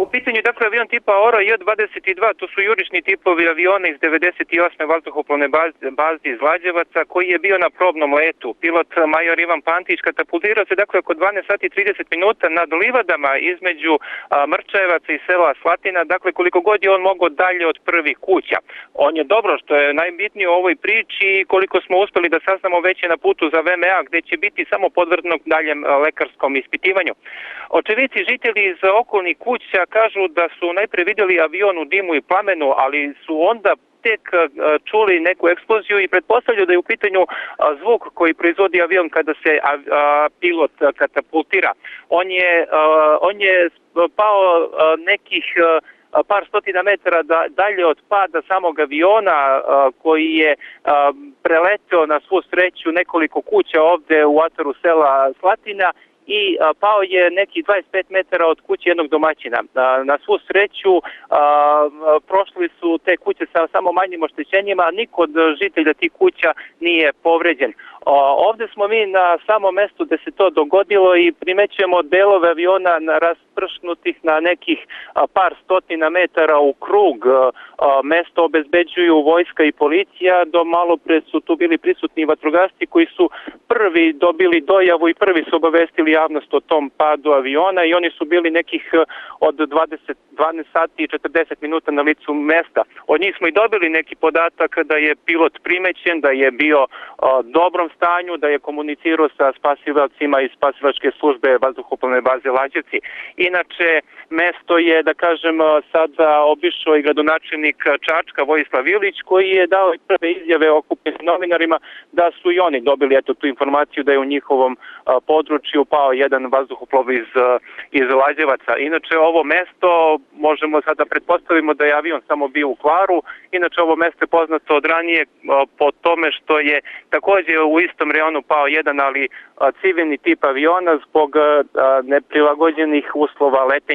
U pitanju je dakle avion tipa Oro J-22, to su jurišni tipovi aviona iz 98. vazduhoplovne baze iz Lađevaca, koji je bio na probnom letu. Pilot major Ivan Pantić katapultirao se dakle oko 12 sati i 30 minuta nad livadama između Mrčajevaca i sela Slatina, dakle koliko god je on mogao dalje od prvih kuća. On je dobro, što je najbitnije u ovoj priči, koliko smo uspeli da saznamo, već je na putu za VMA, gde će biti samo podvrgnut daljem lekarskom ispitivanju. Očevici, žitelji iz okolnih kuća kažu da su najpre vidjeli avion u dimu i plamenu, ali su onda tek čuli neku eksploziju i pretpostavljaju da je u pitanju zvuk koji proizvodi avion kada se pilot katapultira. On je pao nekih par stotina metara dalje od pada samog aviona, koji je preleteo na svu sreću nekoliko kuća ovde u ataru sela Slatina i pao je neki 25 metara od kuće jednog domaćina. Na svu sreću prošli su te kuće sa samo manjim oštećenjima, niko od žitelja tih kuća nije povređen. Ovde smo mi na samom mestu gde se to dogodilo i primećujemo delove aviona raspršnutih na nekih par stotina metara u krug. Mesto obezbeđuju vojska i policija, do malo pre su tu bili prisutni vatrogasci koji su prvi dobili dojavu i prvi su obavestili javnost o tom padu aviona i oni su bili nekih od 12 sati i 40 minuta na licu mesta. Od njih smo i dobili neki podatak da je pilot primećen, da je bio dobrom stanju, da je komunicirao sa spasilačima iz spasilačke službe vazduhoplovne baze Lađevci. Inače, mesto je, da kažem, sada obišao i gradonačelnik Čačka Vojislav Ilić, koji je dao i prve izjave okupljenim novinarima da su i oni dobili tu informaciju da je u njihovom području pao jedan vazduhoplov iz Lađevaca. Inače, ovo mesto, možemo sada pretpostavimo da je avion samo bio u kvaru. Inače, ovo mesto je poznato od ranije po tome što je takođe u istom reonu pao jedan, ali civilni tip aviona zbog neprilagođenih uslova letenja.